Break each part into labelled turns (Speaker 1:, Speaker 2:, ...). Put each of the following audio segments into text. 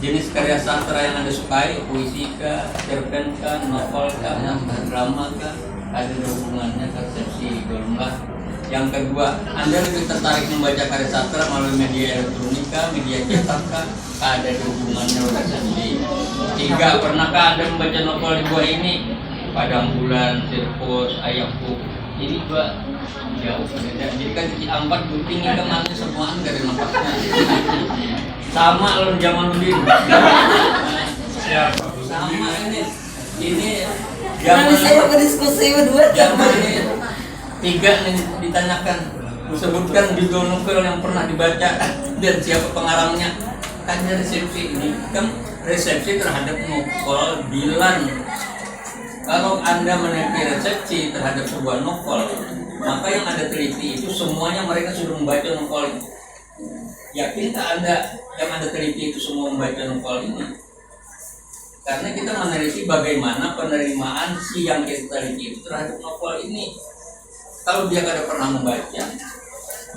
Speaker 1: jenis karya sastra yang Anda sukai, puisi kah, cerpen kah, novel kah, drama kah, ada hubungannya persepsi golongan. Yang kedua, Anda lebih tertarik membaca karya sastra melalui media elektronika, media cetak kah, ada hubungannya persepsi. Tiga, pernahkah Anda membaca novel di bawah ini? Padang Bulan, Sirkus, Ayahku. Ini juga jauh berbeda. Jadi kan di empat gunting ini kemana semuaan dari napasnya. Sama lo Jamaluddin. Sama ini
Speaker 2: Nanti saya mau diskusi berdua.
Speaker 1: zaman ini tiga nih ditanyakan, sebutkan judul novel yang pernah dibaca dan siapa pengarangnya. Kan resepsi ini kan resepsi terhadap novel Dilan. Kalau Anda meneliti resepsi terhadap sebuah novel, maka yang Anda teliti itu semuanya mereka sudah membaca novel ini. Yakinkah Anda yang Anda teliti itu semua membaca novel ini? Karena kita meneliti bagaimana penerimaan si yang kita teliti itu terhadap novel ini. Kalau dia kada pernah membaca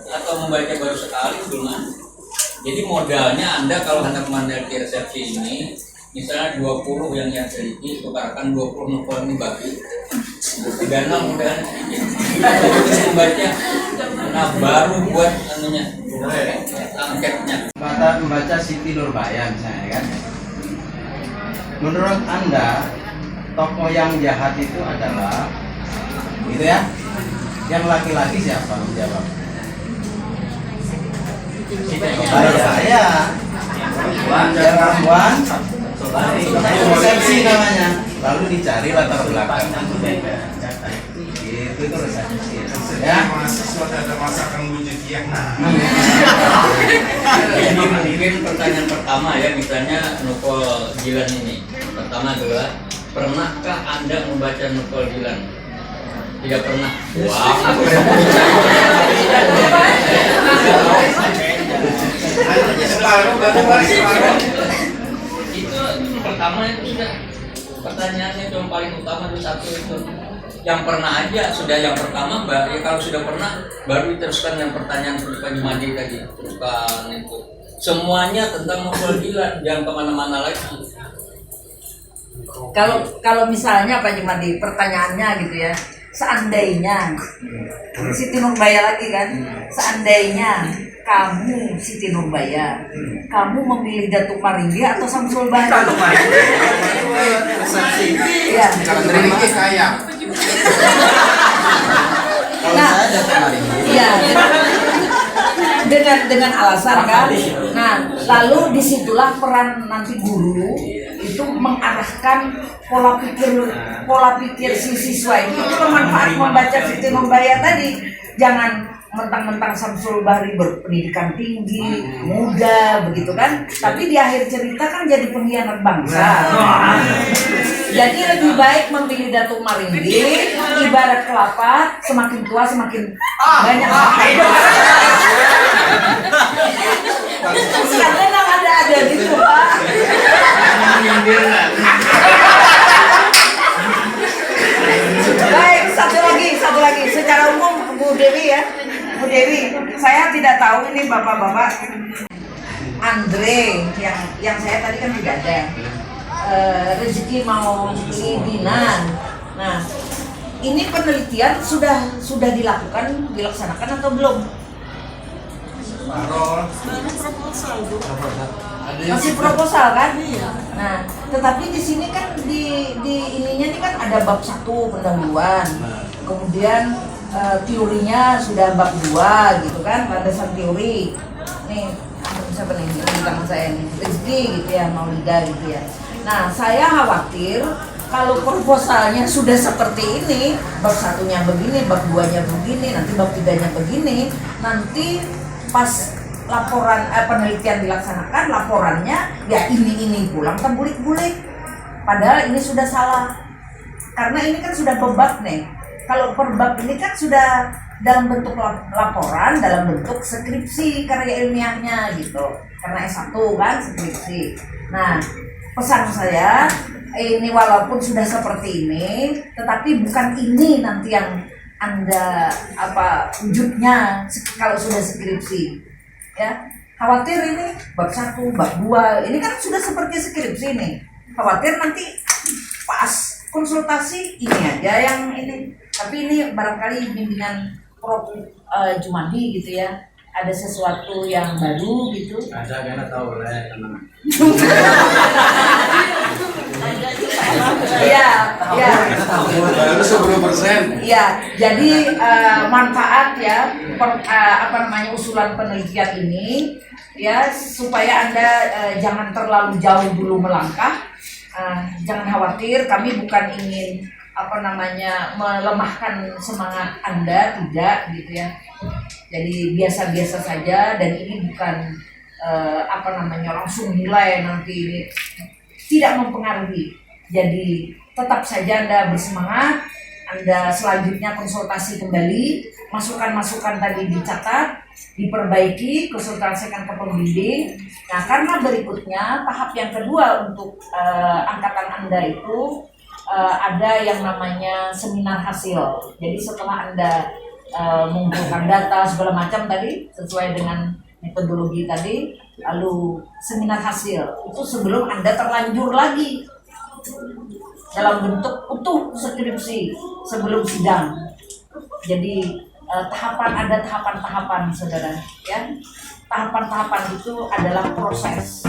Speaker 1: atau membaca baru sekali, belum. Jadi modalnya Anda kalau hendak meneliti resepsi ini, misalnya 20 yang teliti, tukarkan 20 novel ini bagi 36 mudah membaca. Nah baru buat anunya angketnya.
Speaker 3: Membaca Siti Nurbaya misalnya kan. Menurut Anda tokoh yang jahat itu adalah gitu ya? Yang laki-laki siapa? Menjawab. Saya. Yang perempuan resepsi namanya. Lalu dicari latar belakang. Itu resepsi. Ya.
Speaker 4: Mahasiswa ada masakan wujud yang
Speaker 1: Jadi mungkin pertanyaan pertama ya, misalnya novel Dilan ini. Pertama adalah, pernahkah Anda membaca novel Dilan? Tidak pernah. Wah. Itu pertama itu sudah pertanyaannya yang paling utama itu satu itu. Yang pernah aja sudah yang pertama, ya kalau sudah pernah baru diteruskan yang pertanyaan Pak Jumadi tadi, teruskan itu semuanya tentang novel Dilan, jangan kemana-mana lagi.
Speaker 2: Kalau misalnya Pak Jumadi pertanyaannya gitu ya, seandainya Siti Nurbaya lagi kan, seandainya kamu Siti Nurbaya, kamu memilih Datuk Maringgi atau Samsul Bahri? Iya.
Speaker 4: kalau terima saya.
Speaker 3: Kalau
Speaker 2: Nah,
Speaker 3: saya Datuk Maringgi.
Speaker 2: Iya. Dengan alasan kan. Nah, lalu disitulah peran nanti guru itu mengarahkan pola pikir si siswa ini untuk manfaat membaca Siti Nurbaya tadi. Jangan mentang-mentang Samsul Bahri berpendidikan tinggi, muda, begitu kan? Tapi di akhir cerita kan jadi pengkhianat bangsa. Jadi lebih baik memilih Datuk Maringgi, ibarat kelapa, semakin tua semakin banyak makannya. Karena memang ada gitu Pak. Baik, satu lagi. Secara umum Bu Dewi ya, Bu Dewi, saya tidak tahu ini bapak-bapak. Andre yang saya tadi kan tidak ada. Rezeki mau beli Dinan. Nah, ini penelitian sudah dilaksanakan atau belum? Masih proposal kan? Nah, tetapi di sini kan di ininya ini kan ada bab 1 pendahuluan, kemudian teorinya sudah bab 2 gitu kan, landasan teori. Nih, siapa nih? Ini di tangan saya nih, Rizky gitu ya, Maulida gitu ya. Nah, saya khawatir kalau proposalnya sudah seperti ini, bab 1-nya begini, bab 2-nya begini, nanti bab 3-nya begini, nanti pas laporan penelitian dilaksanakan, laporannya ya ini pulang terbulik-bulik. Padahal ini sudah salah. Karena ini kan sudah bebab nih. Kalau per bab ini kan sudah dalam bentuk laporan, dalam bentuk skripsi karya ilmiahnya gitu. Karena S1 kan skripsi. Nah, pesan saya ini walaupun sudah seperti ini, tetapi bukan ini nanti yang Anda wujudnya kalau sudah skripsi. Ya, khawatir ini bab 1, bab 2, ini kan sudah seperti skripsi nih. Khawatir nanti pas konsultasi ini aja yang ini. Tapi ini barangkali bimbingan Prof Jumadi gitu ya. Ada sesuatu yang baru gitu.
Speaker 3: Ada karena tahu lah teman.
Speaker 2: Iya, iya.
Speaker 4: Baru 10%.
Speaker 2: Iya, jadi manfaat ya usulan penelitian ini ya supaya Anda jangan terlalu jauh dulu melangkah. Jangan khawatir, kami bukan ingin melemahkan semangat Anda, tidak gitu ya. Jadi biasa-biasa saja, dan ini bukan langsung nilai nanti ini, tidak mempengaruhi. Jadi tetap saja Anda bersemangat, Anda selanjutnya konsultasi kembali, masukan-masukan tadi dicatat, diperbaiki, konsultasikan ke pembimbing. Nah, karena berikutnya tahap yang kedua untuk angkatan Anda itu ada yang namanya seminar hasil. Jadi setelah Anda mengumpulkan data segala macam tadi sesuai dengan metodologi tadi, lalu seminar hasil itu sebelum Anda terlanjur lagi dalam bentuk utuh skripsi sebelum sidang. Jadi ada tahapan-tahapan saudara ya. Tahapan-tahapan itu adalah proses.